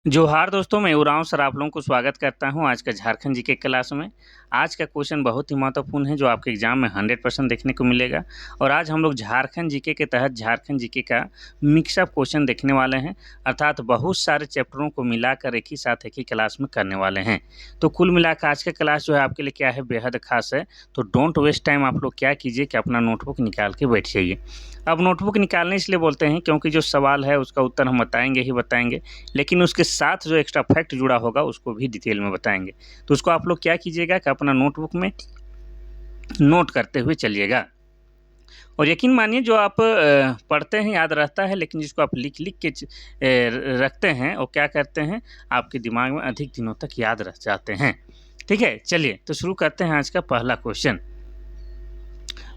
जोहार दोस्तों, मैं उरांव सर आप लोगों को स्वागत करता हूं आज का झारखंड जीके क्लास में। आज का क्वेश्चन बहुत ही महत्वपूर्ण है जो आपके एग्जाम में 100% देखने को मिलेगा। और आज हम लोग झारखंड जीके के तहत झारखंड जीके का मिक्सअप क्वेश्चन देखने वाले हैं, अर्थात बहुत सारे चैप्टरों को मिलाकर एक ही साथ एक ही क्लास में करने वाले हैं। तो कुल मिलाकर आज का क्लास जो है आपके लिए क्या है, बेहद खास है। तो डोंट वेस्ट टाइम, आप लोग क्या कीजिए कि अपना नोटबुक निकाल के बैठ जाइए। अब नोटबुक निकालने इसलिए बोलते हैं क्योंकि जो सवाल है उसका उत्तर हम बताएंगे ही बताएंगे, लेकिन उसके साथ जो एक्स्ट्रा फैक्ट जुड़ा होगा उसको भी डिटेल में बताएंगे। तो उसको आप लोग क्या कीजिएगा कि अपना नोटबुक में नोट करते हुए चलिएगा। और यकीन मानिए जो आप पढ़ते हैं याद रहता है, लेकिन जिसको आप लिख लिख के रखते हैं वो क्या करते हैं, आपके दिमाग में अधिक दिनों तक याद रह जाते हैं। ठीक है, चलिए तो शुरू करते हैं आज का पहला क्वेश्चन।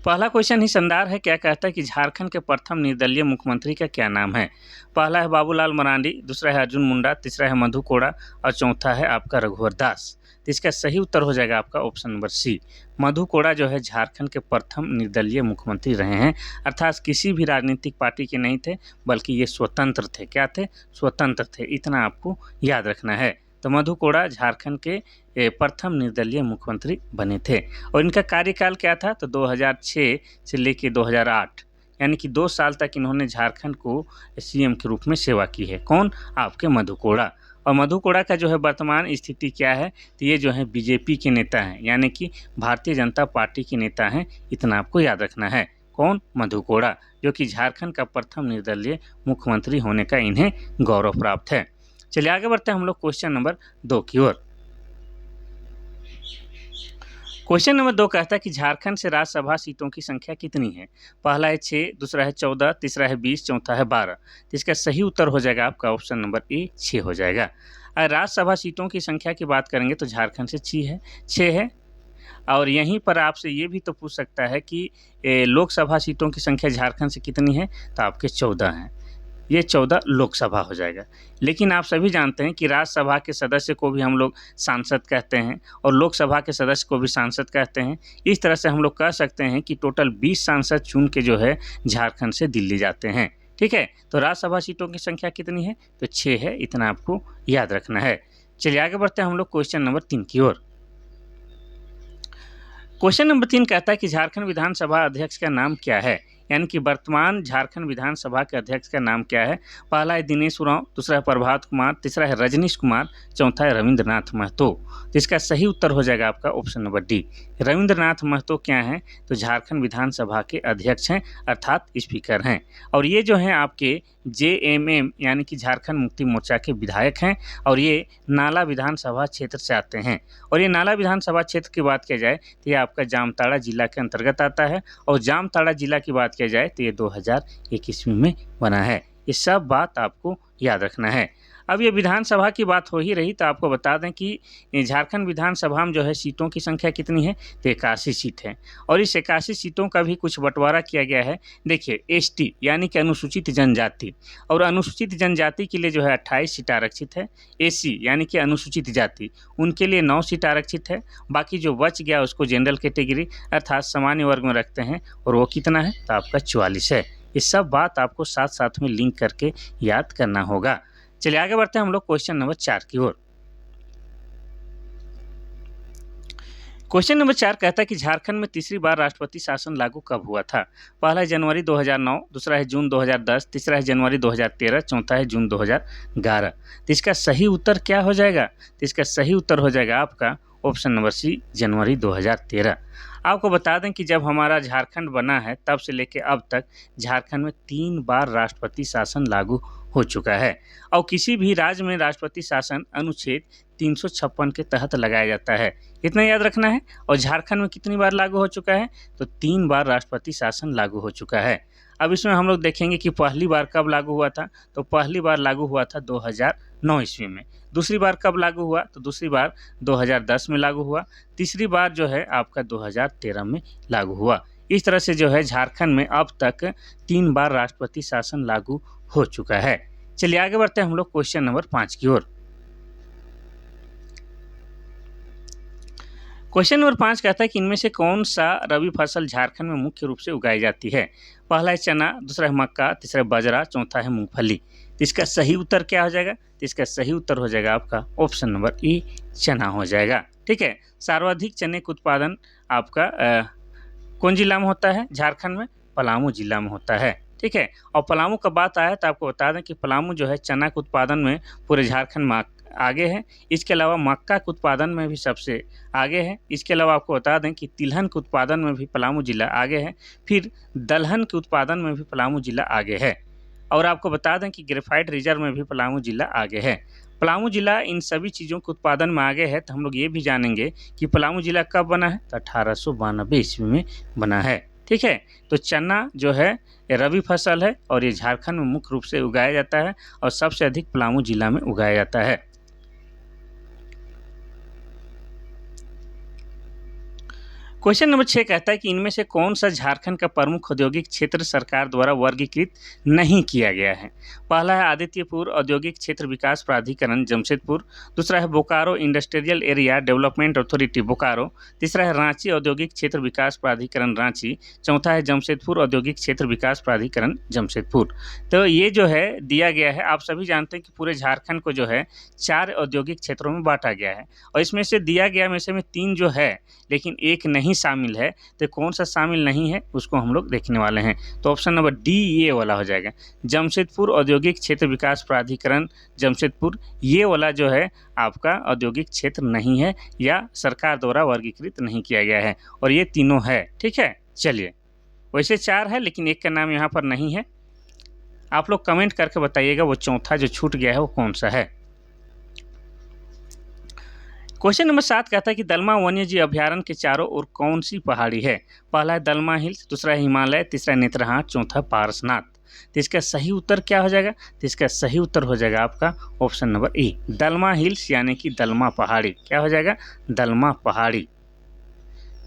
पहला क्वेश्चन ही शानदार है। क्या कहता है कि झारखंड के प्रथम निर्दलीय मुख्यमंत्री का क्या नाम है। पहला है बाबूलाल मरांडी, दूसरा है अर्जुन मुंडा, तीसरा है मधु कोड़ा और चौथा है आपका रघुवर दास। तो इसका सही उत्तर हो जाएगा आपका option number C. Madhu Koda जो है झारखंड के प्रथम निर्दलीय मुख्यमंत्री रहे हैं, अर्थात किसी भी राजनीतिक पार्टी के नहीं थे, बल्कि ये स्वतंत्र थे। क्या थे? स्वतंत्र थे। इतना आपको याद रखना है। तो मधु कोड़ा झारखंड के प्रथम निर्दलीय मुख्यमंत्री बने थे। और इनका कार्यकाल क्या था? तो 2006 से लेके 2008, यानी कि 2 साल तक इन्होंने झारखंड को सीएम के रूप में सेवा की है। कौन? आपके मधु कोड़ा। और मधु कोड़ा का जो है वर्तमान स्थिति क्या है, तो ये जो है बीजेपी के नेता हैं, यानी कि भारतीय जनता पार्टी के नेता हैं। इतना आपको याद रखना है। कौन? मधु कोड़ा, जो कि झारखंड का प्रथम निर्दलीय मुख्यमंत्री होने का इन्हें गौरव प्राप्त है। चलिए आगे बढ़ते हैं हम लोग क्वेश्चन नंबर 2 की ओर। क्वेश्चन नंबर 2 कहता है कि झारखंड से राज्यसभा सीटों की संख्या कितनी है। पहला है 6, दूसरा है 14, तीसरा है 20, चौथा है 12। तो इसका सही उत्तर हो जाएगा आपका ऑप्शन नंबर ए 6 हो जाएगा। अगर राज्यसभा सीटों की संख्या की बात करेंगे तो झारखंड से 6 है। और यहीं पर आपसे ये भी तो पूछ सकता है कि लोकसभा सीटों की संख्या झारखंड से कितनी है, तो आपके 14 हैं। ये 14 लोकसभा हो जाएगा। लेकिन आप सभी जानते हैं कि राज्यसभा के सदस्य को भी हम लोग सांसद कहते हैं और लोकसभा के सदस्य को भी सांसद कहते हैं। इस तरह से हम लोग कह सकते हैं कि टोटल 20 सांसद चुन के जो है झारखंड से दिल्ली जाते हैं। ठीक है, तो राज्यसभा सीटों की संख्या कितनी है? तो 6 है। इतना आपको याद रखना है। चलिए आगे बढ़ते हैं हम लोग क्वेश्चन नंबर 3 की ओर। क्वेश्चन नंबर 3 कहता है कि झारखंड विधानसभा अध्यक्ष का नाम क्या है, यानी कि वर्तमान झारखंड विधानसभा के अध्यक्ष का नाम क्या है। पहला है दिनेश उरांव, दूसरा है प्रभात कुमार, तीसरा है रजनीश कुमार, चौथा है रविंद्रनाथ महतो। तो इसका सही उत्तर हो जाएगा आपका option number D. Rabindranath Mahato क्या हैं? तो झारखंड विधानसभा के अध्यक्ष हैं, अर्थात स्पीकर हैं। और ये जो हैं आपके JMM यानी कि झारखंड मुक्ति मोर्चा के विधायक हैं और ये नाला विधानसभा क्षेत्र से आते हैं। और ये नाला विधानसभा क्षेत्र की बात किया जाए तो ये आपका जामताड़ा जिला के अंतर्गत आता है। और जामताड़ा जिला की बात किया जाए तो ये 2001 ईस्वी में बना है। ये सब बात आपको याद रखना है। अब ये विधानसभा की बात हो ही रही तो आपको बता दें कि झारखंड विधानसभा में जो है सीटों की संख्या कितनी है, तो 81 सीट है। और इस 81 सीटों का भी कुछ बंटवारा किया गया है। देखिए ST यानी कि अनुसूचित जनजाति, और अनुसूचित जनजाति के लिए जो है 28 सीट आरक्षित है। SC यानी कि अनुसूचित जाति, उनके लिए 9 सीट आरक्षित है। बाकी जो बच गया उसको जनरल कैटेगरी अर्थात सामान्य वर्ग में रखते हैं, और वो कितना है, तो आपका 44 है। ये सब बात आपको साथ साथ में लिंक करके याद करना होगा। चलिए आगे बढ़ते हैं हम लोग क्वेश्चन नंबर 4 की ओर। क्वेश्चन नंबर 4 कहता है कि झारखंड में तीसरी बार राष्ट्रपति शासन लागू कब हुआ था। पहला है जनवरी 2009, दूसरा है जून 2010, तीसरा है जनवरी 2013, चौथा है जून 2011। तो इसका सही उत्तर क्या हो जाएगा? तो इसका सही उत्तर हो जाएगा आपका ऑप्शन नंबर सी, जनवरी 2013। आपको बता दें कि जब हमारा झारखंड बना है तब से लेकर अब तक झारखंड में 3 बार राष्ट्रपति शासन लागू हो चुका है। और किसी भी राज्य में राष्ट्रपति शासन अनुच्छेद 356 के तहत लगाया जाता है। इतना याद रखना है। और झारखंड में कितनी बार लागू हो चुका है? तो 3 बार राष्ट्रपति शासन लागू हो चुका है। अब इसमें हम लोग देखेंगे कि पहली बार कब लागू हुआ था। तो पहली बार लागू हुआ था 2009 ईस्वी में। दूसरी बार कब लागू हुआ? तो दूसरी बार 2010 में लागू हुआ। तीसरी बार जो है आपका 2013 में लागू हुआ। इस तरह से जो है झारखंड में अब तक 3 बार राष्ट्रपति शासन लागू हो चुका है। चलिए आगे बढ़ते हैं हम लोग क्वेश्चन नंबर 5 की ओर। क्वेश्चन नंबर 5 कहता है कि इनमें से कौन सा रबी फसल झारखंड में मुख्य रूप से उगाई जाती है। पहला है चना, दूसरा है मक्का, तीसरा है बाजरा, चौथा है मूंगफली। तो इसका सही उत्तर क्या हो जाएगा? तो इसका सही उत्तर हो जाएगा आपका ऑप्शन नंबर ई, चना हो जाएगा। ठीक है, सर्वाधिक चने का उत्पादन आपका कौन जिला में होता है? झारखंड में पलामू जिला में होता है। ठीक है, और पलामू का बात आया तो आपको बता दें कि पलामू जो है चना के उत्पादन में पूरे झारखंड में आगे है। इसके अलावा मक्का के उत्पादन में भी सबसे आगे है। इसके अलावा आपको बता दें कि तिलहन के उत्पादन में भी पलामू जिला आगे है। फिर दलहन के उत्पादन में भी पलामू जिला आगे है। और आपको बता दें कि ग्रेफाइट रिजर्व में भी पलामू जिला आगे है। पलामू जिला इन सभी चीज़ों के उत्पादन में आगे है। तो हम लोग ये भी जानेंगे कि पलामू जिला कब बना है? तो 1892 ईस्वी में बना है। ठीक है, तो चना जो है रबी फसल है और ये झारखंड में मुख्य रूप से उगाया जाता है और सबसे अधिक पलामू जिला में उगाया जाता है। क्वेश्चन नंबर 6 कहता है कि इनमें से कौन सा झारखंड का प्रमुख औद्योगिक क्षेत्र सरकार द्वारा वर्गीकृत नहीं किया गया है? पहला है आदित्यपुर औद्योगिक क्षेत्र विकास प्राधिकरण जमशेदपुर, दूसरा है Bokaro industrial area development authority Bokaro, तीसरा है रांची औद्योगिक क्षेत्र विकास प्राधिकरण रांची, चौथा है जमशेदपुर औद्योगिक क्षेत्र विकास प्राधिकरण जमशेदपुर। तो ये जो है दिया गया है, आप सभी जानते हैं कि पूरे झारखंड को जो है 4 औद्योगिक क्षेत्रों में बांटा गया है और इसमें से दिया गया में से 3 जो है लेकिन एक नहीं शामिल है। तो कौन सा शामिल नहीं है उसको हम लोग देखने वाले हैं। तो ऑप्शन नंबर डी ये वाला हो जाएगा, जमशेदपुर औद्योगिक क्षेत्र विकास प्राधिकरण जमशेदपुर। ये वाला जो है आपका औद्योगिक क्षेत्र नहीं है या सरकार द्वारा वर्गीकृत नहीं किया गया है और ये तीनों है। ठीक है, चलिए वैसे 4 है लेकिन एक का नाम यहाँ पर नहीं है। आप लोग कमेंट करके बताइएगा वो चौथा जो छूट गया है वो कौन सा है। क्वेश्चन नंबर 7 कहता है कि दलमा वन्यजीव अभ्यारण्य के चारों ओर कौन सी पहाड़ी है? पहला है दलमा हिल्स, दूसरा है हिमालय, तीसरा है नेत्रहाट, चौथा पारसनाथ। तो इसका सही उत्तर क्या हो जाएगा? तो इसका सही उत्तर हो जाएगा आपका ऑप्शन नंबर ई, दलमा हिल्स यानी कि दलमा पहाड़ी। क्या हो जाएगा? दलमा पहाड़ी।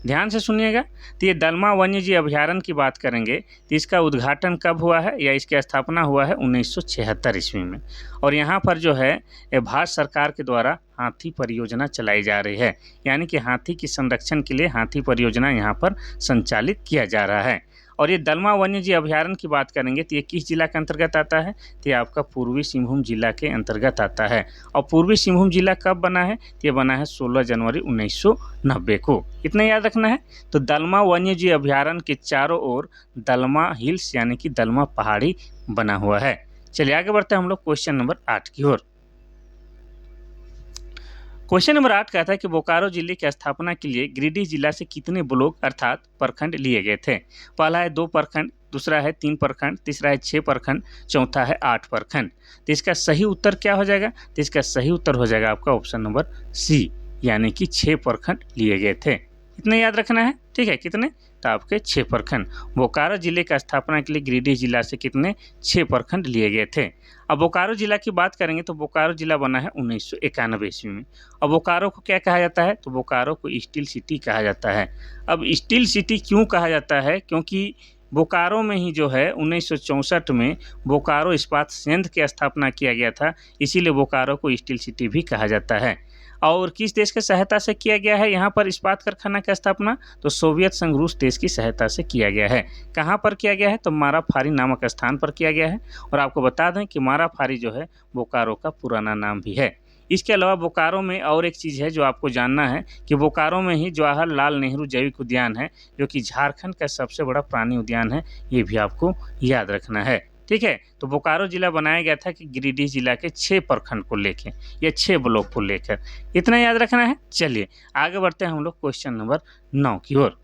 ध्यान से सुनिएगा, तो ये दलमा वन्यजीव अभ्यारण्य की बात करेंगे तो इसका उद्घाटन कब हुआ है या इसकी स्थापना हुआ है 1976 ईस्वी में। और यहाँ पर जो है भारत सरकार के द्वारा हाथी परियोजना चलाई जा रही है, यानी कि हाथी के संरक्षण के लिए हाथी परियोजना यहाँ पर संचालित किया जा रहा है। और ये दलमा वन्यजीव अभ्यारण्य की बात करेंगे तो ये किस जिला के अंतर्गत आता है? तो ये आपका पूर्वी सिंहभूम जिला के अंतर्गत आता है। और पूर्वी सिंहभूम जिला कब बना है? तो ये बना है 16 जनवरी 1990 को। इतना याद रखना है। तो दलमा वन्यजीव अभ्यारण्य के चारों ओर दलमा हिल्स यानी कि दलमा पहाड़ी बना हुआ है। चलिए आगे बढ़ते हैं हम लोग क्वेश्चन नंबर 8 की ओर। क्वेश्चन नंबर 8 कहता है कि बोकारो जिले की स्थापना के लिए गिरिडीह जिला से कितने ब्लॉक अर्थात प्रखंड लिए गए थे? पहला है 2 प्रखंड, दूसरा है 3 प्रखंड, तीसरा है 6 प्रखंड, चौथा है 8 प्रखंड। तो इसका सही उत्तर क्या हो जाएगा? तो इसका सही उत्तर हो जाएगा आपका ऑप्शन नंबर सी, यानी कि 6 प्रखंड लिए गए थे। इतना याद रखना है। ठीक है, कितने? तो आपके 6 प्रखंड। बोकारो जिले का स्थापना के लिए गिरिडीह जिला से कितने? 6 प्रखंड लिए गए थे। अब बोकारो जिला की बात करेंगे तो बोकारो जिला बना है 1991 ईस्वी में। अब बोकारो को क्या कहा जाता है? तो बोकारो को स्टील सिटी कहा जाता है। अब स्टील सिटी क्यों कहा जाता है? क्योंकि बोकारो में ही जो है 1964 में बोकारो इस्पात संयंत्र की स्थापना किया गया था, इसीलिए बोकारो को स्टील सिटी भी कहा जाता है। और किस देश की सहायता से किया गया है यहाँ पर इस्पात कारखाना की स्थापना? तो सोवियत संघ रूस देश की सहायता से किया गया है। कहाँ पर किया गया है? तो माराफारी नामक स्थान पर किया गया है। और आपको बता दें कि माराफारी जो है बोकारो का पुराना नाम भी है। इसके अलावा बोकारो में और एक चीज़ है जो आपको जानना है कि बोकारो में ही जवाहरलाल नेहरू जैविक उद्यान है, जो कि झारखंड का सबसे बड़ा प्राणी उद्यान है। ये भी आपको याद रखना है। ठीक है, तो बोकारो जिला बनाया गया था कि गिरिडीह जिला के 6 प्रखंड को लेकर या 6 ब्लॉक को लेकर। इतना याद रखना है। चलिए आगे बढ़ते हैं हम लोग क्वेश्चन नंबर 9 की ओर।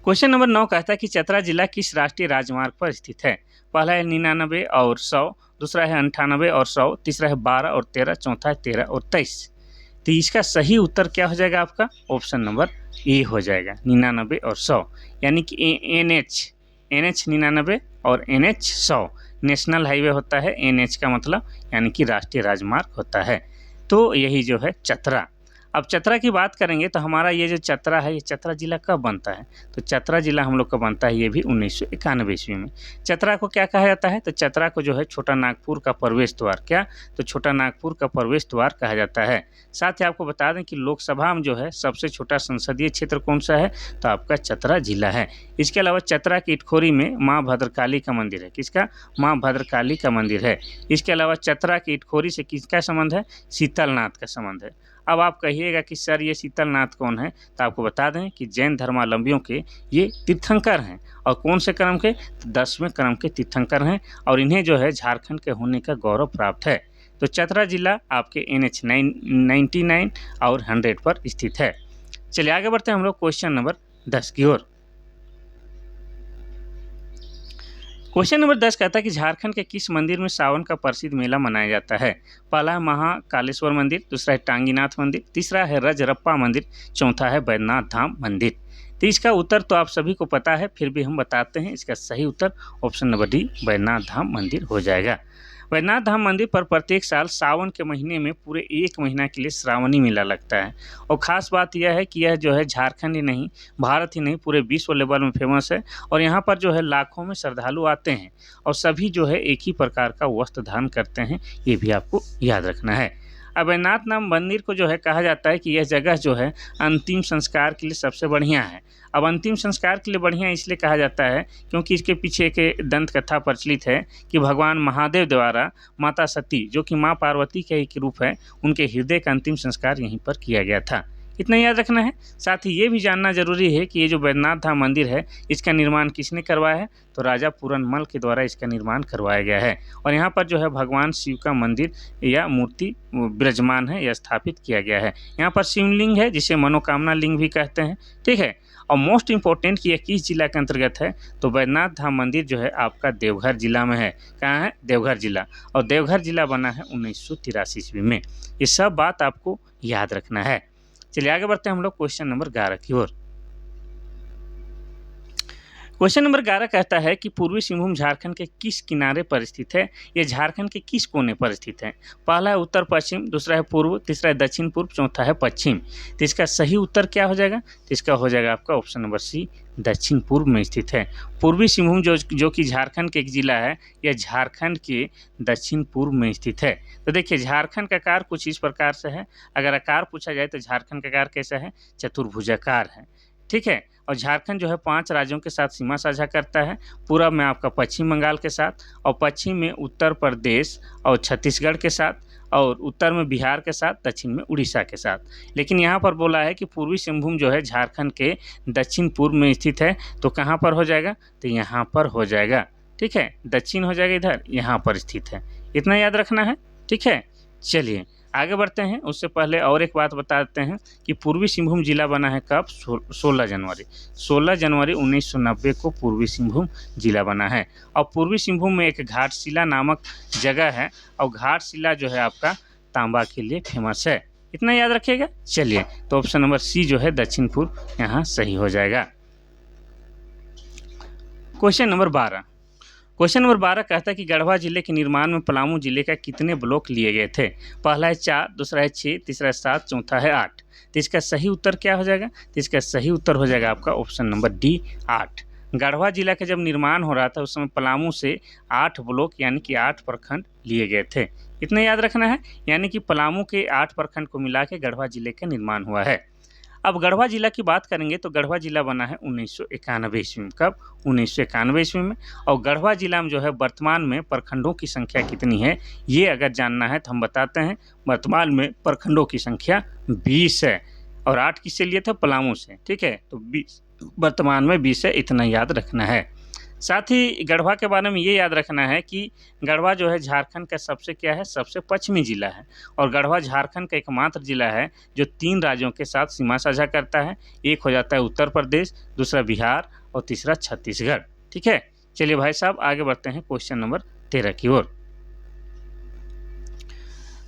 क्वेश्चन नंबर 9 कहता है कि चतरा जिला किस राष्ट्रीय राजमार्ग पर स्थित है? पहला है 99 और 100, दूसरा है 98 और 100, तीसरा है 12 और 13, चौथा है 13 और 23। तो इसका सही उत्तर क्या हो जाएगा आपका? ऑप्शन नंबर ए हो जाएगा, 99 और 100, यानी कि NH 99 और NH 100 नेशनल हाईवे होता है। NH का मतलब यानी कि राष्ट्रीय राजमार्ग होता है। तो यही जो है चतरा। अब चतरा की बात करेंगे तो हमारा ये जो चतरा है, ये चतरा जिला कब बनता है? तो चतरा जिला हम लोग का बनता है ये भी 1991 ईस्वी में। चतरा को क्या कहा जाता है? तो चतरा को जो है छोटा नागपुर का प्रवेश द्वार, क्या? तो छोटा नागपुर का प्रवेश द्वार कहा जाता है। साथ ही आपको बता दें कि लोकसभा में जो है सबसे छोटा संसदीय क्षेत्र कौन सा है? तो आपका चतरा जिला है। इसके अलावा चतरा की इटखोरी में माँ भद्रकाली का मंदिर है। किसका? माँ भद्रकाली का मंदिर है। इसके अलावा चतरा की इटखोरी से किसका संबंध है? शीतलनाथ का संबंध है। अब आप कहिएगा कि सर ये शीतलनाथ कौन है? तो आपको बता दें कि जैन धर्मावलंबियों के ये तीर्थंकर हैं। और कौन से क्रम के? तो 10वें क्रम के तीर्थंकर हैं और इन्हें जो है झारखंड के होने का गौरव प्राप्त है। तो चतरा जिला आपके NH 99 और 100 पर स्थित है। चलिए आगे बढ़ते हैं हम लोग क्वेश्चन नंबर 10 की ओर। क्वेश्चन नंबर 10 कहता है कि झारखंड के किस मंदिर में सावन का प्रसिद्ध मेला मनाया जाता है? पहला है महाकालेश्वर मंदिर, दूसरा है टांगीनाथ मंदिर, तीसरा है रजरप्पा मंदिर, चौथा है बैद्यनाथ धाम मंदिर। तो इसका उत्तर तो आप सभी को पता है, फिर भी हम बताते हैं। इसका सही उत्तर option number D Baidyanath Dham मंदिर हो जाएगा। बैद्यनाथ धाम मंदिर पर प्रत्येक साल सावन के महीने में पूरे 1 महीना के लिए श्रावणी मेला लगता है। और ख़ास बात यह है कि यह जो है झारखंड ही नहीं, भारत ही नहीं, पूरे विश्व लेवल में फेमस है। और यहाँ पर जो है लाखों में श्रद्धालु आते हैं और सभी जो है एक ही प्रकार का वस्त्र धारण करते हैं, ये भी आपको याद रखना है। अब बैद्यनाथ धाम मंदिर को जो है कहा जाता है कि यह जगह जो है अंतिम संस्कार के लिए सबसे बढ़िया है। अब अंतिम संस्कार के लिए बढ़िया इसलिए कहा जाता है क्योंकि इसके पीछे एक दंत कथा प्रचलित है कि भगवान महादेव द्वारा माता सती, जो कि माँ पार्वती का एक रूप है, उनके हृदय का अंतिम संस्कार यहीं पर किया गया था। इतना याद रखना है। साथ ही ये भी जानना जरूरी है कि ये जो बैद्यनाथ धाम मंदिर है, इसका निर्माण किसने करवाया है? तो राजा पूरनमल के द्वारा इसका निर्माण करवाया गया है। और यहाँ पर जो है भगवान शिव का मंदिर या मूर्ति विराजमान है या स्थापित किया गया है। यहाँ पर शिवलिंग है जिसे मनोकामना लिंग भी कहते हैं। ठीक है। और मोस्ट इंपॉर्टेंट कि यह किस जिला के अंतर्गत है? तो बैद्यनाथ धाम मंदिर जो है आपका देवघर जिला में है। कहाँ है? देवघर जिला। और देवघर जिला बना है 1983 ईस्वी में। ये सब बात आपको याद रखना है। चलिए आगे बढ़ते हैं हम लोग क्वेश्चन नंबर 11 की ओर। क्वेश्चन नंबर 11 कहता है कि पूर्वी सिंहभूम झारखंड के किस किनारे पर स्थित है? यह झारखंड के किस कोने पर स्थित है? पहला है उत्तर पश्चिम, दूसरा है पूर्व, तीसरा है दक्षिण पूर्व, चौथा है पश्चिम। तो इसका सही उत्तर क्या हो जाएगा? तो इसका हो जाएगा आपका ऑप्शन नंबर सी, दक्षिण पूर्व में स्थित है। पूर्वी सिंहभूम जो कि झारखंड के एक जिला है, यह झारखंड के दक्षिण पूर्व में स्थित है। तो देखिए झारखंड का आकार कुछ इस प्रकार से है। अगर आकार पूछा जाए तो झारखंड का आकार कैसा है? चतुर्भुजाकार है। ठीक है। और झारखंड जो है 5 राज्यों के साथ सीमा साझा करता है। पूरब में आपका पश्चिम बंगाल के साथ, और पश्चिम में उत्तर प्रदेश और छत्तीसगढ़ के साथ, और उत्तर में बिहार के साथ, दक्षिण में उड़ीसा के साथ। लेकिन यहाँ पर बोला है कि पूर्वी सिंहभूम जो है झारखंड के दक्षिण पूर्व में स्थित है। तो कहाँ पर हो जाएगा? तो यहाँ पर हो जाएगा। ठीक है। दक्षिण हो जाएगा, इधर यहाँ पर स्थित है। इतना याद रखना है। ठीक है। चलिए आगे बढ़ते हैं। उससे पहले और एक बात बता देते हैं कि पूर्वी सिंहभूम जिला बना है कब? 16 जनवरी 1990 को पूर्वी सिंहभूम जिला बना है। और पूर्वी सिंहभूम में एक घाटशिला नामक जगह है, और घाटशिला जो है आपका तांबा के लिए फेमस है। इतना याद रखिएगा। चलिए तो ऑप्शन नंबर सी जो है दक्षिण पूर्व यहाँ सही हो जाएगा। क्वेश्चन नंबर 12 कहता है कि गढ़वा जिले के निर्माण में पलामू जिले का कितने ब्लॉक लिए गए थे? पहला है 4, दूसरा है 6, तीसरा है 7, चौथा है 8। तो इसका सही उत्तर क्या हो जाएगा? तो इसका सही उत्तर हो जाएगा आपका ऑप्शन नंबर डी, 8। गढ़वा जिला का जब निर्माण हो रहा था उस समय पलामू से 8 ब्लॉक यानी कि 8 प्रखंड लिए गए थे। इतना याद रखना है। यानी कि पलामू के 8 प्रखंड को मिला के गढ़वा जिले का निर्माण हुआ है। अब गढ़वा जिला की बात करेंगे तो गढ़वा जिला बना है 1991 ईस्वी में। कब? 1991 ईस्वी में। और गढ़वा जिला में जो है वर्तमान में प्रखंडों की संख्या कितनी है, ये अगर जानना है तो हम बताते हैं। वर्तमान में प्रखंडों की संख्या 20 है, और 8 किससे लिए थे? पलामू से। ठीक है। तो 20 वर्तमान में 20 है। इतना याद रखना है। साथ ही गढ़वा के बारे में ये याद रखना है कि गढ़वा जो है झारखंड का सबसे क्या है? सबसे पश्चिमी जिला है। और गढ़वा झारखंड का एकमात्र जिला है जो 3 राज्यों के साथ सीमा साझा करता है। एक हो जाता है उत्तर प्रदेश, दूसरा बिहार और तीसरा छत्तीसगढ़। ठीक है। चलिए भाई साहब आगे बढ़ते हैं क्वेश्चन नंबर 13 की ओर।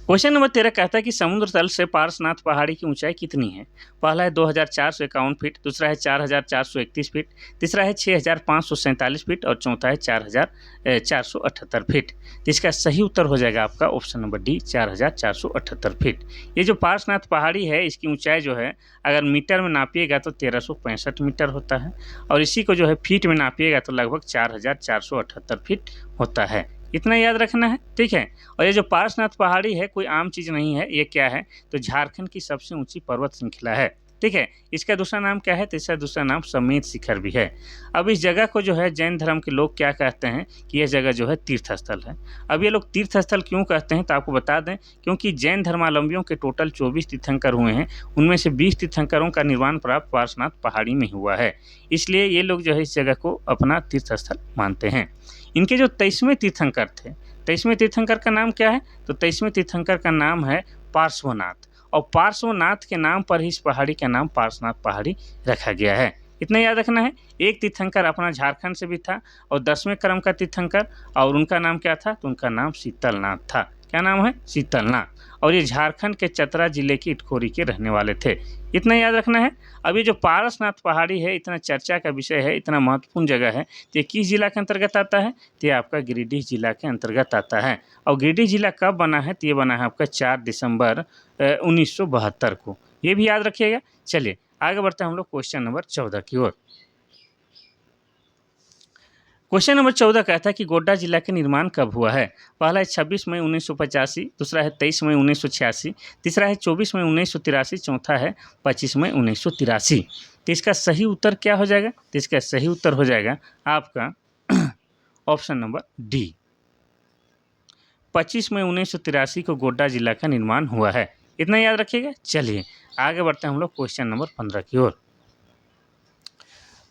क्वेश्चन नंबर 13 कहता है कि समुद्र तल से पार्श्वनाथ पहाड़ी की ऊंचाई कितनी है। पहला है 2451 फीट, दूसरा है 4431 फीट, तीसरा है 6547 फीट और चौथा है 4478 फीट। तो इसका सही उत्तर हो जाएगा आपका ऑप्शन नंबर डी 4478 फीट। ये जो पार्श्वनाथ पहाड़ी है इसकी ऊंचाई जो है अगर मीटर में नापिएगा तो 1365 मीटर होता है और इसी को जो है फीट में नापिएगा तो लगभग 4478 फीट होता है। इतना याद रखना है, ठीक है। और ये जो पार्श्वनाथ पहाड़ी है कोई आम चीज़ नहीं है, ये क्या है तो झारखंड की सबसे ऊंची पर्वत श्रृंखला है, ठीक है। इसका दूसरा नाम क्या है तो इसका दूसरा नाम समेत शिखर भी है। अब इस जगह को जो है जैन धर्म के लोग क्या कहते हैं कि यह जगह जो है तीर्थ स्थल है। अब ये लोग तीर्थ स्थल क्यों कहते हैं तो आपको बता दें क्योंकि जैन धर्मावलंबियों के टोटल 24 तीर्थंकर हुए हैं, उनमें से 20 तीर्थंकरों का निर्वाण प्राप्त पार्श्वनाथ पहाड़ी में हुआ है, इसलिए ये लोग जो है इस जगह को अपना तीर्थ स्थल मानते हैं। इनके जो 23वें तीर्थंकर थे, 23वें तीर्थंकर का नाम क्या है तो 23वें तीर्थंकर का नाम है पार्श्वनाथ और पार्श्वनाथ के नाम पर ही इस पहाड़ी का नाम पार्श्वनाथ पहाड़ी रखा गया है। इतना याद रखना है। एक तीर्थंकर अपना झारखंड से भी था और 10वें क्रम का तीर्थंकर और उनका नाम क्या था तो उनका नाम शीतलनाथ था। क्या नाम है शीतलनाथ और ये झारखंड के चतरा जिले की इटखोरी के रहने वाले थे। इतना याद रखना है। अब ये जो पारसनाथ पहाड़ी है इतना चर्चा का विषय है, इतना महत्वपूर्ण जगह है, तो ये किस जिला के अंतर्गत आता है तो ये आपका गिरिडीह जिला के अंतर्गत आता है। और गिरिडीह जिला कब बना है तो ये बना है आपका 4 दिसंबर 1972 को, ये भी याद रखिएगा। चलिए आगे बढ़ते हैं हम लोग क्वेश्चन नंबर 14 की ओर। क्वेश्चन नंबर 14 कहता है कि गोड्डा जिला का निर्माण कब हुआ है। पहला है 26 मई 1985, दूसरा है 23 मई 1986, तीसरा है 24 मई 1983, चौथा है 25 मई 1983। तो इसका सही उत्तर क्या हो जाएगा तो इसका सही उत्तर हो जाएगा आपका ऑप्शन नंबर डी 25 मई 1983 को गोड्डा जिला का निर्माण हुआ है। इतना याद रखिएगा। चलिए आगे बढ़ते हैं हम लोग क्वेश्चन नंबर 15 की ओर।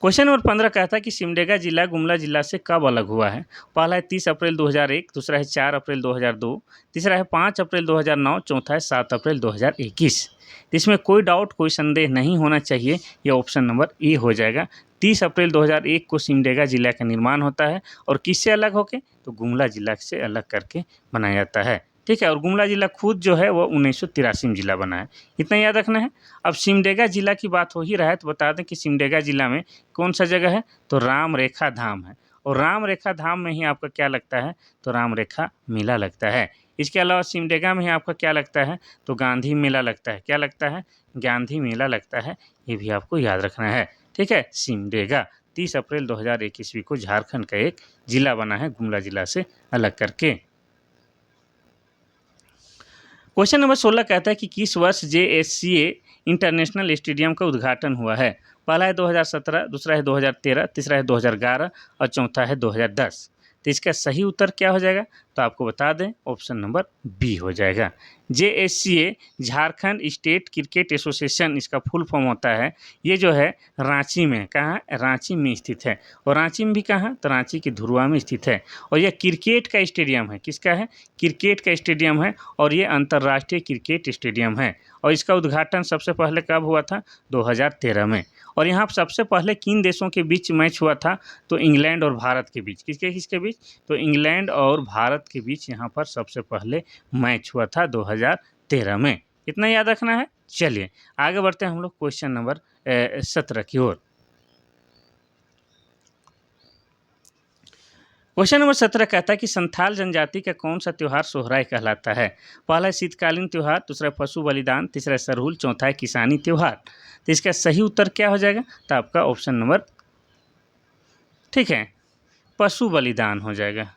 क्वेश्चन नंबर 15 कहता है कि सिमडेगा जिला गुमला जिला से कब अलग हुआ है। पहला है 30 अप्रैल 2001, दूसरा है 4 अप्रैल 2002, तीसरा है 5 अप्रैल 2009, चौथा है 7 अप्रैल 2021। इसमें कोई डाउट कोई संदेह नहीं होना चाहिए, यह ऑप्शन नंबर ए हो जाएगा। 30 अप्रैल 2001 को सिमडेगा जिला का निर्माण होता है और किससे अलग होके तो गुमला जिला से अलग करके बनाया जाता है, ठीक है। और गुमला जिला खुद जो है वो 1983 में जिला बना है। इतना याद रखना है। अब सिमडेगा जिला की बात हो ही रहा है तो बता दें कि सिमडेगा जिला में कौन सा जगह है तो राम रेखा धाम है और राम रेखा धाम में ही आपका क्या लगता है तो राम रेखा मेला लगता है। इसके अलावा सिमडेगा में ही आपका क्या लगता है तो गांधी मेला लगता है। क्या लगता है गांधी मेला लगता है, ये भी आपको याद रखना है, ठीक है। सिमडेगा 30 अप्रैल 2001 ईस्वी को झारखंड का एक जिला बना है गुमला जिला से अलग करके। क्वेश्चन नंबर 16 कहता है कि किस वर्ष JSCA इंटरनेशनल स्टेडियम का उद्घाटन हुआ है। पहला है 2017, दूसरा है 2013, तीसरा है 2011 और चौथा है 2010। तो इसका सही उत्तर क्या हो जाएगा तो आपको बता दें ऑप्शन नंबर बी हो जाएगा। JSCA Jharkhand state cricket association इसका फुल फॉर्म होता है। ये जो है रांची में, कहाँ रांची में स्थित है और रांची में भी कहाँ तो रांची की धुरुआ में स्थित है। और यह क्रिकेट का स्टेडियम है, किसका है क्रिकेट का स्टेडियम है और ये अंतर्राष्ट्रीय क्रिकेट स्टेडियम है। और इसका उद्घाटन सबसे पहले कब हुआ था 2013 में। और यहाँ सबसे पहले किन देशों के बीच मैच हुआ था तो इंग्लैंड और भारत के बीच। किसके किसके बीच तो इंग्लैंड और भारत के बीच यहाँ पर सबसे पहले मैच हुआ था 2013 में। इतना याद रखना है। चलिए आगे बढ़ते हैं हम लोग क्वेश्चन नंबर 17 की ओर। क्वेश्चन नंबर 17 कहता है कि संथाल जनजाति का कौन सा त्यौहार सोहराय कहलाता है। पहला है शीतकालीन त्यौहार, दूसरा पशु बलिदान, तीसरा सरहुल, चौथा है किसानी त्यौहार। तो इसका सही उत्तर क्या हो जाएगा तो आपका ऑप्शन नंबर ठीक है पशु बलिदान हो जाएगा।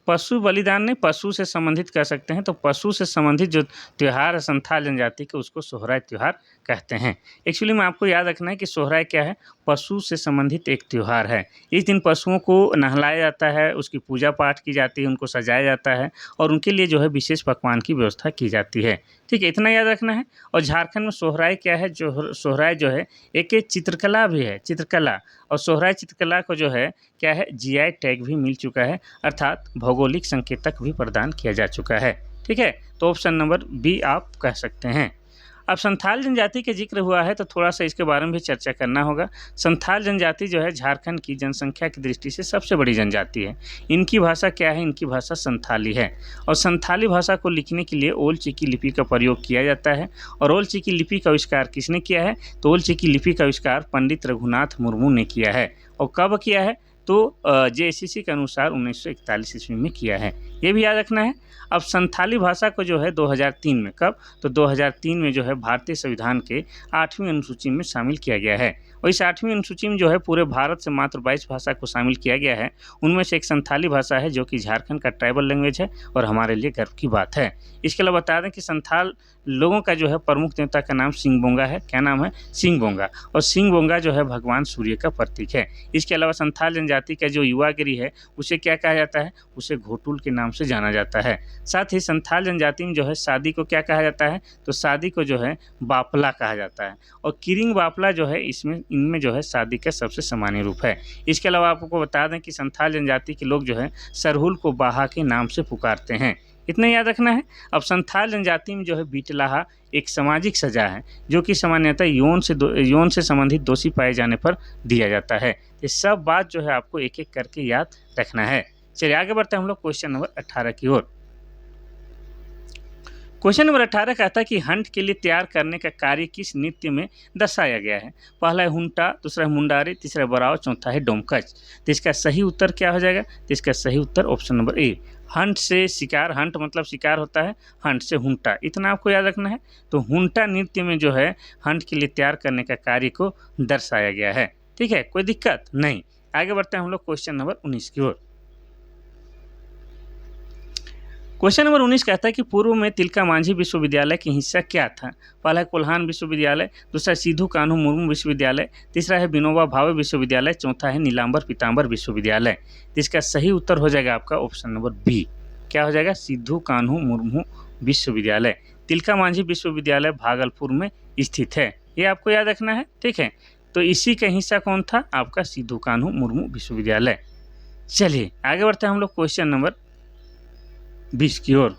पशु बलिदान नहीं, पशु से संबंधित कह सकते हैं। तो पशु से संबंधित जो त्यौहार है संथाल जनजाति के उसको सोहराय त्यौहार कहते हैं। एक्चुअली में आपको याद रखना है कि सोहराय क्या है पशु से संबंधित एक त्यौहार है। इस दिन पशुओं को नहलाया जाता है, उसकी पूजा पाठ की जाती है, उनको सजाया जाता है और उनके लिए जो है विशेष पकवान की व्यवस्था की जाती है, ठीक है। इतना याद रखना है। और झारखंड में सोहराय क्या है जो सोहराय जो है एक चित्रकला भी है, चित्रकला। और सोहराय चित्रकला को जो है क्या है GI टैग भी मिल चुका है, अर्थात भौगोलिक संकेतक भी प्रदान किया जा चुका है, ठीक है। तो ऑप्शन नंबर बी आप कह सकते हैं। अब संथाल जनजाति का जिक्र हुआ है तो थोड़ा सा इसके बारे में भी चर्चा करना होगा। संथाल जनजाति जो है झारखंड की जनसंख्या की दृष्टि से सबसे बड़ी जनजाति है। इनकी भाषा क्या है? इनकी भाषा संथाली है और संथाली भाषा को लिखने के लिए ओल चिकी लिपि का प्रयोग किया जाता है। और ओल चिकी लिपि का आविष्कार किसने किया है? तो ओल चिकी लिपि का आविष्कार पंडित रघुनाथ मुर्मू ने किया है। और कब किया है? तो जेएससीसी के अनुसार 1941 ईस्वी में किया है, ये भी याद रखना है। अब संथाली भाषा को जो है 2003 में, कब? तो 2003 में जो है भारतीय संविधान के 8वीं अनुसूची में शामिल किया गया है। और इस 8वीं अनुसूची में जो है पूरे भारत से मात्र 22 भाषा को शामिल किया गया है। उनमें से एक संथाली भाषा है जो कि झारखंड का ट्राइबल लैंग्वेज है और हमारे लिए गर्व की बात है। इसके अलावा बता दें कि संथाल लोगों का जो है प्रमुख देवता का नाम सिंहबोंगा है। क्या नाम है? सिंहबोंगा। और सिंहबोंगा जो है भगवान सूर्य का प्रतीक है। इसके अलावा संथाल जनजाति का जो युवागिरी है उसे क्या कहा जाता है? उसे घोटुल के नाम से जाना जाता है। साथ ही संथाल जनजाति में जो है शादी को क्या कहा जाता है? तो शादी को जो है बापला कहा जाता है। और किरिंग बापला जो है इनमें जो है शादी का सबसे सामान्य रूप है। इसके अलावा आपको बता दें कि संथाल जनजाति के लोग जो है सरहुल को बाहा के नाम से पुकारते हैं। इतना याद रखना है। अब संथाल जनजाति में जो है बीटलाहा एक सामाजिक सजा है जो कि सामान्यतः यौन से संबंधित दोषी पाए जाने पर दिया जाता है। ये सब बात जो है आपको एक एक करके याद रखना है। चलिए आगे बढ़ते हैं हम लोग क्वेश्चन नंबर 18 की ओर। क्वेश्चन नंबर 18 कहता है कि हंट के लिए तैयार करने का कार्य किस नृत्य में दर्शाया गया है? पहला है हुंटा, दूसरा है मुंडारी, तीसरा है बराव, चौथा है डोमकच। तो इसका सही उत्तर क्या हो जाएगा? तो इसका सही उत्तर ऑप्शन नंबर ए, हंट से शिकार। हंट मतलब शिकार होता है, हंट से हुंटा, इतना आपको याद रखना है। तो हुंटा नृत्य में जो है हंट के लिए तैयार करने का कार्य को दर्शाया गया है। ठीक है, कोई दिक्कत नहीं। आगे बढ़ते हैं हम लोग क्वेश्चन नंबर 19 की ओर। क्वेश्चन नंबर 19 कहता है कि पूर्व में तिलका मांझी विश्वविद्यालय की हिस्सा क्या था? पहला है कोल्हान विश्वविद्यालय, दूसरा सिद्धू कान्हू मुर्मू विश्वविद्यालय, तीसरा है विनोबा भावे विश्वविद्यालय, चौथा है नीलांबर पीताम्बर विश्वविद्यालय। तो इसका सही उत्तर हो जाएगा आपका ऑप्शन नंबर बी। क्या हो जाएगा? सिद्धू कान्हू मुर्मू विश्वविद्यालय। तिलका मांझी विश्वविद्यालय भागलपुर में स्थित है, ये आपको याद रखना है। ठीक है, तो इसी का हिस्सा कौन था? आपका सिद्धू कान्हू मुर्मू विश्वविद्यालय। चलिए आगे बढ़ते हैं हम लोग क्वेश्चन नंबर 20 की ओर।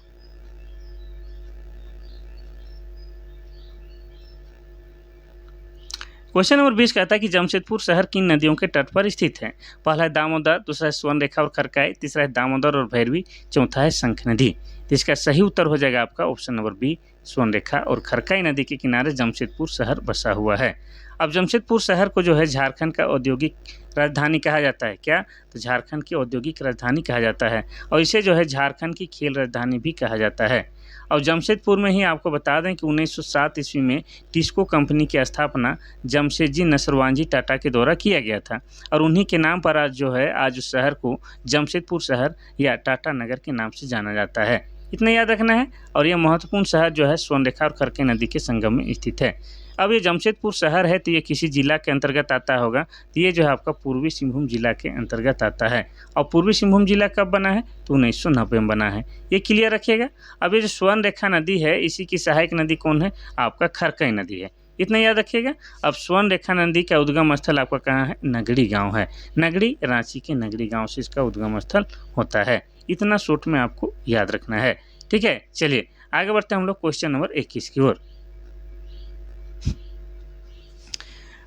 क्वेश्चन नंबर 20 कहता है कि जमशेदपुर शहर किन नदियों के तट पर स्थित है? पहला है दामोदर, दूसरा है स्वर्णरेखा और खरकाई, तीसरा है दामोदर और भैरवी, चौथा है शंख नदी। तो इसका सही उत्तर हो जाएगा आपका ऑप्शन नंबर बी, स्वर्णरेखा और खरकाई नदी के किनारे जमशेदपुर शहर बसा हुआ है। अब जमशेदपुर शहर को जो है झारखंड का औद्योगिक राजधानी कहा जाता है। क्या? तो झारखंड की औद्योगिक राजधानी कहा जाता है और इसे जो है झारखंड की खेल राजधानी भी कहा जाता है। और जमशेदपुर में ही आपको बता दें कि 1907 ईस्वी में टिस्को कंपनी की स्थापना जमशेदजी नसरवांजी टाटा के द्वारा किया गया था और उन्हीं के नाम पर आज उस शहर को जमशेदपुर शहर या टाटा नगर के नाम से जाना जाता है। इतना याद रखना है। और यह महत्वपूर्ण शहर जो है स्वर्णरेखा और खरके नदी के संगम में स्थित है। अब ये जमशेदपुर शहर है तो ये किसी जिला के अंतर्गत आता होगा? तो ये जो है आपका पूर्वी सिंहभूम जिला के अंतर्गत आता है। और पूर्वी सिंहभूम जिला कब बना है? तो 1990 में बना है, ये क्लियर रखिएगा। अब ये जो स्वर्णरेखा नदी है इसी की सहायक नदी कौन है? आपका खरकई नदी है, इतना याद रखिएगा। अब स्वर्णरेखा नदी का उद्गम स्थल आपका कहाँ है? नगड़ी गाँव है। नगड़ी रांची के नगड़ी गाँव से इसका उद्गम स्थल होता है। इतना शॉर्ट में आपको याद रखना है। ठीक है, चलिए आगे बढ़ते हैं हम लोग क्वेश्चन नंबर 21 की ओर।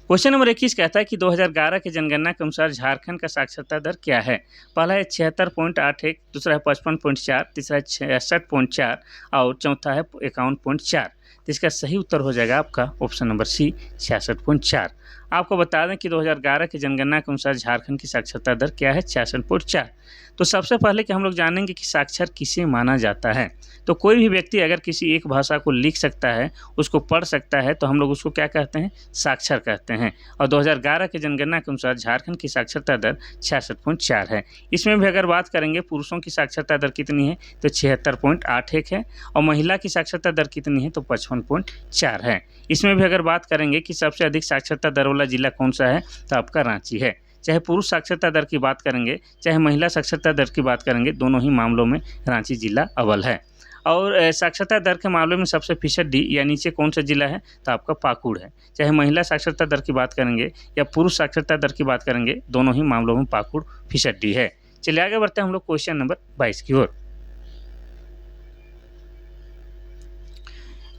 क्वेश्चन नंबर 21 कहता है कि 2011 की जनगणना के अनुसार झारखंड का साक्षरता दर क्या है? पहला है 76.81, दूसरा है 55.4, तीसरा है 66.4 और चौथा है 51.4। तो इसका सही उत्तर हो जाएगा आपका ऑप्शन नंबर सी, 66.4। आपको बता दें कि 2011 की जनगणना के अनुसार झारखंड की साक्षरता दर क्या है? 66.4। तो सबसे पहले कि हम लोग जानेंगे कि साक्षर किसे माना जाता है। तो कोई भी व्यक्ति अगर किसी एक भाषा को लिख सकता है, उसको पढ़ सकता है, तो हम लोग उसको क्या कहते हैं? साक्षर कहते हैं। और 2011 की जनगणना के अनुसार झारखंड की साक्षरता दर 66.4 है। इसमें भी अगर बात करेंगे पुरुषों की साक्षरता दर कितनी है? तो 76.81 है। और महिला की साक्षरता दर कितनी है? तो 55.4 है। इसमें भी अगर बात करेंगे कि सबसे अधिक साक्षरता दर वाला जिला कौन सा है? तो आपका रांची है। चाहे पुरुष साक्षरता दर की बात करेंगे, चाहे महिला साक्षरता दर की बात करेंगे, दोनों ही मामलों में रांची जिला अव्वल है। और साक्षरता दर के मामले में सबसे फ़ीसदी या नीचे कौन सा जिला है? तो आपका पाकुड़ है। चाहे महिला साक्षरता दर की बात करेंगे या पुरुष साक्षरता दर की बात करेंगे, दोनों ही मामलों में पाकुड़ फ़ीसदी है। चलिए आगे बढ़ते हैं हम लोग क्वेश्चन नंबर 22 की ओर।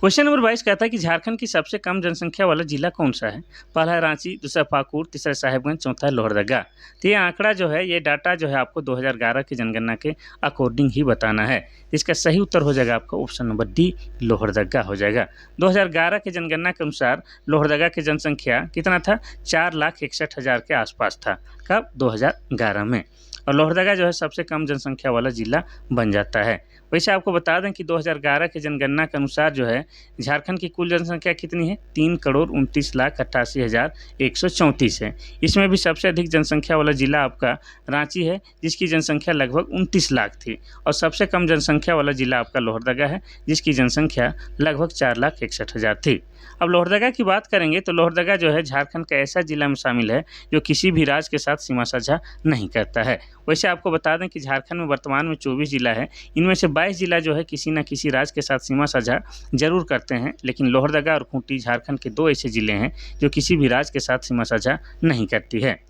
क्वेश्चन नंबर 22 कहता है कि झारखंड की सबसे कम जनसंख्या वाला जिला कौन सा है? पहला है रांची, दूसरा पाकुड़, तीसरा साहिबगंज, चौथा है लोहरदगा। तो ये आंकड़ा जो है, ये डाटा जो है आपको 2011 की जनगणना के अकॉर्डिंग ही बताना है। इसका सही उत्तर हो जाएगा आपका ऑप्शन नंबर डी, लोहरदगा हो जाएगा। 2011 की जनगणना के अनुसार लोहरदगा की जनसंख्या कितना था? 4,61,000 के आसपास था। कब? 2011 में। और लोहरदगा जो है सबसे कम जनसंख्या वाला जिला बन जाता है। वैसे आपको बता दें कि 2011 की जनगणना के अनुसार जो है झारखंड की कुल जनसंख्या कितनी है? 3,29,88,134 है। इसमें भी सबसे अधिक जनसंख्या वाला जिला आपका रांची है, जिसकी जनसंख्या लगभग 29 लाख थी। और सबसे कम जनसंख्या वाला जिला आपका लोहरदगा है, जिसकी जनसंख्या लगभग 4,61,000 थी। अब लोहरदगा की बात करेंगे तो लोहरदगा जो है झारखंड का ऐसा जिला में शामिल है जो किसी भी राज्य के साथ सीमा साझा नहीं करता है। वैसे आपको बता दें कि झारखंड में वर्तमान में 24 जिला है, इनमें से 22 जिला जो है किसी न किसी राज्य के साथ सीमा साझा जरूर करते हैं, लेकिन लोहरदगा और खूंटी झारखंड के 2 ऐसे जिले हैं जो किसी भी राज्य के साथ सीमा साझा नहीं करती है।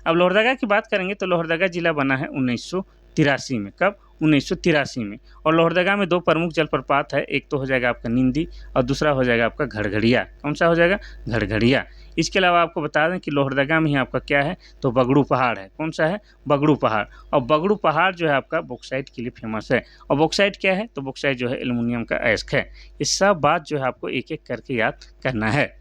अब लोहरदगा की बात करेंगे तो लोहरदगा जिला बना है 1983 में। कब? 1983 में। और लोहरदगा में 2 प्रमुख जलप्रपात है, एक तो हो जाएगा आपका निंदी और दूसरा हो जाएगा आपका घड़घड़िया। कौन सा हो जाएगा? घड़घड़िया। इसके अलावा आपको बता दें कि लोहरदगा में ही आपका क्या है? तो बगड़ू पहाड़ है। कौन सा है? बगड़ू पहाड़। और बगड़ू पहाड़ जो है आपका बॉक्साइट के लिए फेमस है। और बॉक्साइट क्या है? तो बॉक्साइट जो है एल्युमिनियम का अयस्क है। ये सब बात जो है आपको एक एक करके याद करना है।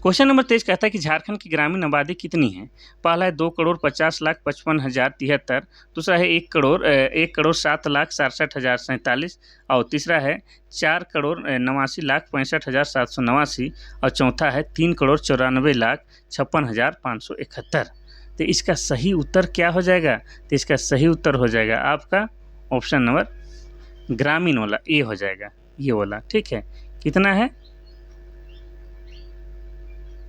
क्वेश्चन नंबर 23 कहता है कि झारखंड की ग्रामीण आबादी कितनी है? पहला है 2,50,55,073, दूसरा है 1,07,67,047 और तीसरा है 4,89,65,789 और चौथा है 3,94,56,571। तो इसका सही उत्तर क्या हो जाएगा? तो इसका सही उत्तर हो जाएगा आपका ऑप्शन नंबर ग्रामीण वाला ए हो जाएगा, ये वाला। ठीक है, कितना है?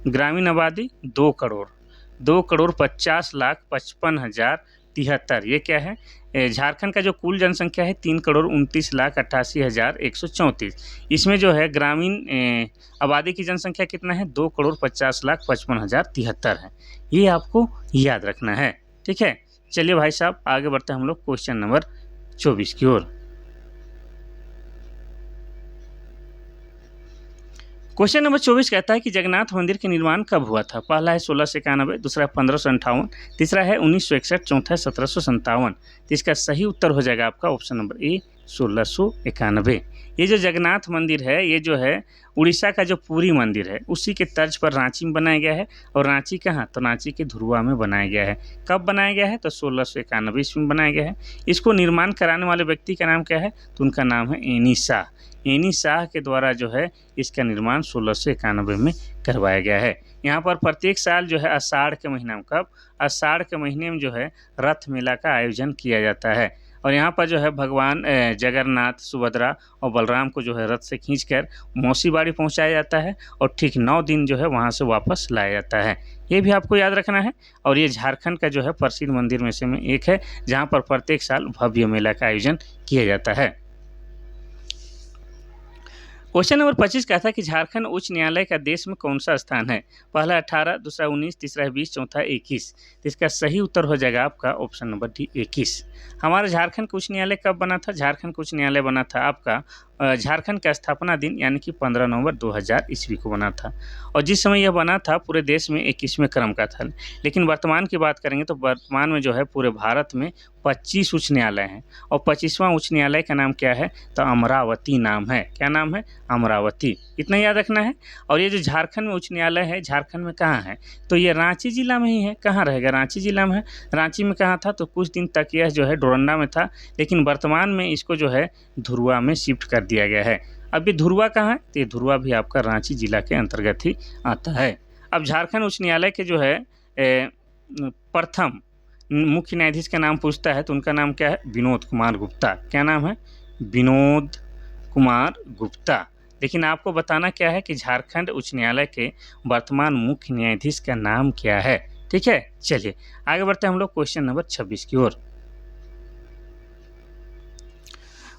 ग्रामीण आबादी 2,50,55,53,73। ये क्या है? झारखंड का जो कुल जनसंख्या है 3,29,88,134। इसमें जो है ग्रामीण आबादी की जनसंख्या कितना है? 2,50,55,53 है। ये आपको याद रखना है। ठीक है, चलिए भाई साहब आगे बढ़ते हैं हम लोग क्वेश्चन नंबर 24 की ओर। क्वेश्चन नंबर 24 कहता है कि जगन्नाथ मंदिर के निर्माण कब हुआ था? पहला है 1691, दूसरा है 1558, तीसरा है 1961, चौथा है 1757। तो इसका सही उत्तर हो जाएगा आपका ऑप्शन नंबर ए, 1691। ये जो जगन्नाथ मंदिर है, ये जो है उड़ीसा का जो पुरी मंदिर है उसी के तर्ज पर रांची में बनाया गया है। और रांची कहाँ? तो रांची के धुरुआ में बनाया गया है। कब बनाया गया है? तो 1691 ईस्वी में बनाया गया है। इसको निर्माण कराने वाले व्यक्ति का नाम क्या है? तो उनका नाम है एनी शाह। एनी शाह के द्वारा जो है इसका निर्माण 1691 में करवाया गया है। यहाँ पर प्रत्येक साल जो है आषाढ़ के महीना में, कब? आषाढ़ के महीने में जो है रथ मेला का आयोजन किया जाता है। और यहाँ पर जो है भगवान जगन्नाथ, सुभद्रा और बलराम को जो है रथ से खींचकर मौसी बाड़ी पहुँचाया जाता है और ठीक 9 दिन जो है वहाँ से वापस लाया जाता है। ये भी आपको याद रखना है। और ये झारखंड का जो है प्रसिद्ध मंदिर में से एक है, जहाँ पर प्रत्येक साल भव्य मेला का आयोजन किया जाता है। क्वेश्चन नंबर 25 कहता है कि झारखंड उच्च न्यायालय का देश में कौन सा स्थान है? पहला 18, दूसरा 19, तीसरा 20, चौथा 21। तो इसका सही उत्तर हो जाएगा आपका ऑप्शन नंबर डी, 21। हमारा झारखंड का उच्च न्यायालय कब बना था? झारखंड का उच्च न्यायालय बना था आपका झारखंड का स्थापना दिन यानी कि 15 नवंबर 2000 ईस्वी को बना था। और जिस समय यह बना था पूरे देश में 21वें क्रम का था। लेकिन वर्तमान की बात करेंगे तो वर्तमान में जो है पूरे भारत में 25 उच्च न्यायालय हैं। और 25वां उच्च न्यायालय का नाम क्या है? तो अमरावती नाम है। क्या नाम है? अमरावती। इतना याद रखना है। और ये जो झारखंड में उच्च न्यायालय है, झारखंड में कहाँ है? तो ये रांची जिला में ही है। कहाँ रहेगा? रांची जिला में है। रांची में कहाँ था? तो कुछ दिन तक यह जो है डोरंडा में था, लेकिन वर्तमान में इसको जो है धुरुआ में शिफ्ट कर दिया गया है। अब ये धुरुआ कहाँ है? तो ये धुरुआ भी आपका रांची जिला के अंतर्गत ही आता है। अब झारखंड उच्च न्यायालय के जो है प्रथम मुख्य न्यायाधीश का नाम पूछता है तो उनका नाम क्या है? विनोद कुमार गुप्ता। क्या नाम है? विनोद कुमार गुप्ता। लेकिन आपको बताना क्या है कि झारखंड उच्च न्यायालय के वर्तमान मुख्य न्यायाधीश का नाम क्या है। ठीक है, चलिए आगे बढ़ते हैं हम लोग क्वेश्चन नंबर 26 की ओर।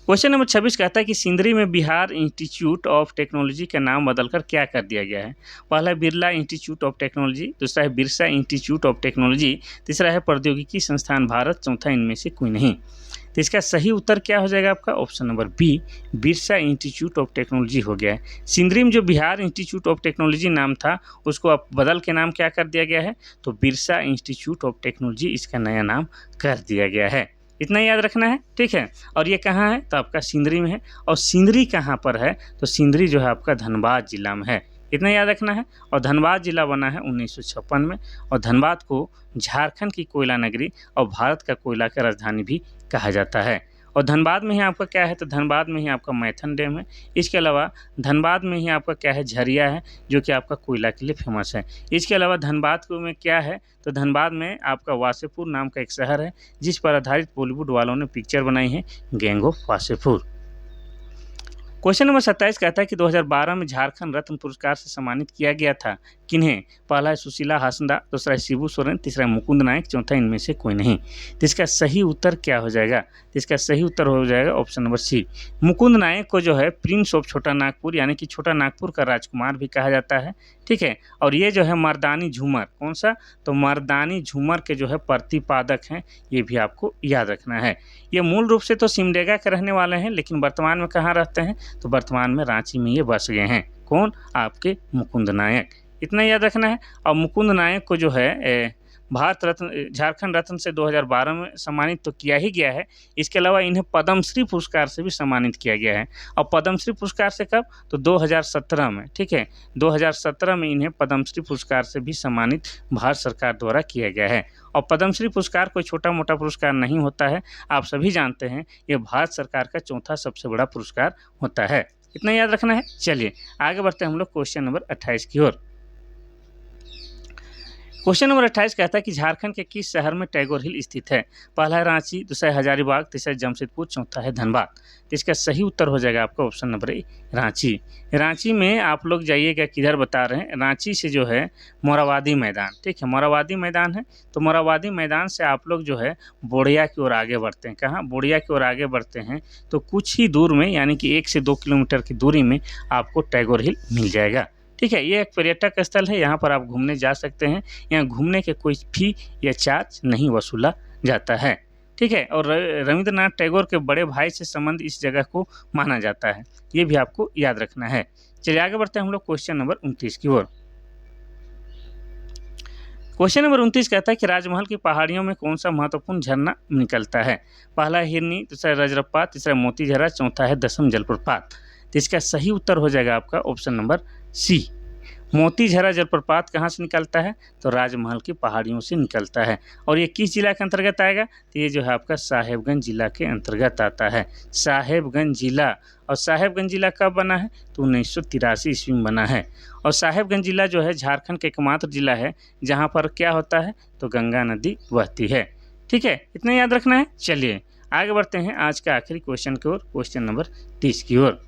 क्वेश्चन नंबर 26 कहता है कि सिंदरी में बिहार इंस्टीट्यूट ऑफ टेक्नोलॉजी का नाम बदलकर क्या कर दिया गया है? पहला है बिरला इंस्टीट्यूट ऑफ टेक्नोलॉजी, दूसरा है बिरसा इंस्टीट्यूट ऑफ टेक्नोलॉजी, तीसरा है प्रौद्योगिकी संस्थान भारत, चौथा इनमें से कोई नहीं। तो इसका सही उत्तर क्या हो जाएगा आपका option number B, Birsa institute of technology हो गया है। सिंदरी में जो बिहार इंस्टीट्यूट ऑफ टेक्नोलॉजी नाम था उसको अब बदल के नाम क्या कर दिया गया है, तो बिरसा इंस्टीट्यूट ऑफ टेक्नोलॉजी इसका नया नाम कर दिया गया है। इतना याद रखना है, ठीक है। और ये कहाँ है, तो आपका सिंदरी में है। और सिंदरी कहाँ पर है, तो सिंदरी जो है आपका धनबाद जिला में है। इतना याद रखना है। और धनबाद जिला बना है 1956 में। और धनबाद को झारखंड की कोयला नगरी और भारत का कोयला का राजधानी भी कहा जाता है। और धनबाद में ही आपका क्या है, तो धनबाद में ही आपका मैथन डैम है। इसके अलावा धनबाद में ही आपका क्या है, झरिया है, जो कि आपका कोयला के लिए फेमस है। इसके अलावा धनबाद में क्या है, तो धनबाद में आपका वासेपुर नाम का एक शहर है, जिस पर आधारित बॉलीवुड वालों ने पिक्चर बनाई है, gang of Wasseypur. Question number 27 कहता है कि 2012 में झारखंड रत्न पुरस्कार से सम्मानित किया गया था किन्हें। पहला है सुशीला हासदा, दूसरा है शिबू सोरेन, तीसरा है मुकुंद नायक, चौथा इनमें से कोई नहीं। तो इसका सही उत्तर क्या हो जाएगा, तो इसका सही उत्तर हो जाएगा ऑप्शन नंबर सी। मुकुंद नायक को जो है प्रिंस ऑफ छोटा नागपुर यानी कि छोटा नागपुर का राजकुमार भी कहा जाता है, ठीक है। और ये जो है मर्दानी झूमर, कौन सा, तो मर्दानी झूमर के जो है प्रतिपादक हैं, ये भी आपको याद रखना है। ये मूल रूप से तो सिमडेगा के रहने वाले हैं, लेकिन वर्तमान में कहाँ रहते हैं, तो वर्तमान में रांची में ये बस गए हैं। कौन, आपके मुकुंद नायक। इतना याद रखना है। और मुकुंद नायक को जो है भारत रत्न, झारखंड रत्न से 2012 में सम्मानित तो किया ही गया है। इसके अलावा इन्हें पद्मश्री पुरस्कार से भी सम्मानित किया गया है। और पद्मश्री पुरस्कार से कब, तो 2017 में, ठीक है। 2017 में इन्हें पद्मश्री पुरस्कार से भी सम्मानित भारत सरकार द्वारा किया गया है। और पद्मश्री पुरस्कार कोई छोटा मोटा पुरस्कार नहीं होता है, आप सभी जानते हैं, ये भारत सरकार का चौथा सबसे बड़ा पुरस्कार होता है। इतना याद रखना है। चलिए आगे बढ़ते हैं हम लोग क्वेश्चन नंबर 28 की ओर। क्वेश्चन नंबर 28 कहता है कि झारखंड के किस शहर में टैगोर हिल स्थित है। पहला है रांची, दूसरा है हजारीबाग, तीसरा है जमशेदपुर, चौथा है धनबाद। तो इसका सही उत्तर हो जाएगा आपका option number A, Ranchi. Ranchi में आप लोग जाइएगा, किधर बता रहे हैं, रांची से जो है मोराबादी मैदान, ठीक है, मोराबादी मैदान है। तो मोराबादी मैदान से आप लोग जो है बोड़िया की ओर आगे बढ़ते हैं। कहाँ, बोड़िया की ओर आगे बढ़ते हैं तो कुछ ही दूर में यानी कि 1 से 2 किलोमीटर की दूरी में आपको टैगोर हिल मिल जाएगा, ठीक है। ये एक पर्यटक स्थल है, यहाँ पर आप घूमने जा सकते हैं। यहाँ घूमने के कोई फी या चार्ज नहीं वसूला जाता है, ठीक है। और रविंद्रनाथ टैगोर के बड़े भाई से संबंध इस जगह को माना जाता है, ये भी आपको याद रखना है। चलिए आगे बढ़ते हैं हम लोग क्वेश्चन नंबर 29 की ओर। क्वेश्चन नंबर 29 कहता है कि राजमहल की पहाड़ियों में कौन सा महत्वपूर्ण झरना निकलता है। पहला है हिरनी, दूसरा है रजरप्पा, तीसरा मोती झरा, चौथा है दसम जलप्रपात। तो इसका सही उत्तर हो जाएगा आपका ऑप्शन नंबर सी। मोती झरा जलप्रपात कहाँ से निकलता है, तो राजमहल की पहाड़ियों से निकलता है। और ये किस जिला के अंतर्गत आएगा, तो ये जो है आपका साहेबगंज जिला के अंतर्गत आता है, साहेबगंज जिला। और साहेबगंज जिला कब बना है, तो 1983 ईस्वी में बना है। और साहेबगंज जिला जो है झारखंड का एकमात्र जिला है जहाँ पर क्या होता है, तो गंगा नदी बहती है, ठीक है। इतना याद रखना है। चलिए आगे बढ़ते हैं आज का आखिरी क्वेश्चन की ओर, क्वेश्चन नंबर 30 की ओर।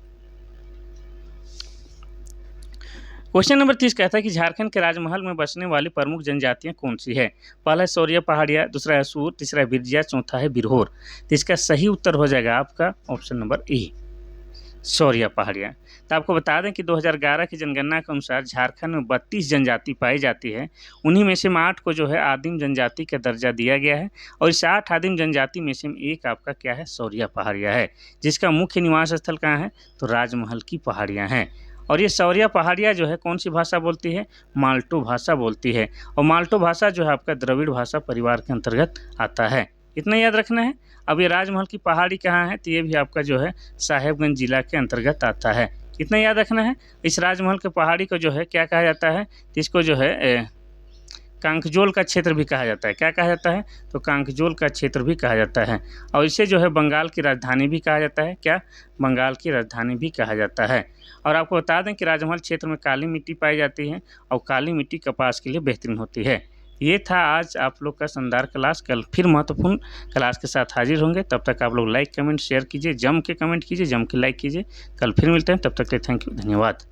क्वेश्चन नंबर 30 कहता है कि झारखंड के राजमहल में बसने वाली प्रमुख जनजातियां कौन सी है। पहला है सौरिया पहाड़िया, दूसरा है सूर, तीसरा है बिरजिया, चौथा है बिरहोर। तो इसका सही उत्तर हो जाएगा आपका ऑप्शन नंबर ए, सौरिया पहाड़िया। तो आपको बता दें कि 2011 की जनगणना के अनुसार झारखंड में 32 जनजाति पाई जाती है। उन्हीं में से 8 को जो है आदिम जनजाति का दर्जा दिया गया है। और इस 8 आदिम जनजाति में से एक आपका क्या है, सौरिया पहाड़िया है, जिसका मुख्य निवास स्थल कहाँ है, तो राजमहल की पहाड़ियाँ हैं। और ये सौरिया पहाड़िया जो है कौन सी भाषा बोलती है, माल्टो भाषा बोलती है। और माल्टो भाषा जो है आपका द्रविड़ भाषा परिवार के अंतर्गत आता है। इतना याद रखना है। अब ये राजमहल की पहाड़ी कहाँ है, तो ये भी आपका जो है साहेबगंज जिला के अंतर्गत आता है। इतना याद रखना है। इस राजमहल के पहाड़ी को जो है क्या कहा जाता है, तो इसको जो है कांकजोल का क्षेत्र भी कहा जाता है। क्या कहा जाता है, तो कांकजोल का क्षेत्र भी कहा जाता है। और इसे जो है बंगाल की राजधानी भी कहा जाता है। क्या, बंगाल की राजधानी भी कहा जाता है। और आपको बता दें कि राजमहल क्षेत्र में काली मिट्टी पाई जाती है और काली मिट्टी कपास के लिए बेहतरीन होती है। ये था आज आप लोग का शानदार क्लास। कल फिर महत्वपूर्ण क्लास के साथ हाजिर होंगे। तब तक आप लोग लाइक कमेंट शेयर कीजिए, जम के कमेंट कीजिए, जम के लाइक कीजिए। कल फिर मिलते हैं, तब तक के लिए थैंक यू, धन्यवाद।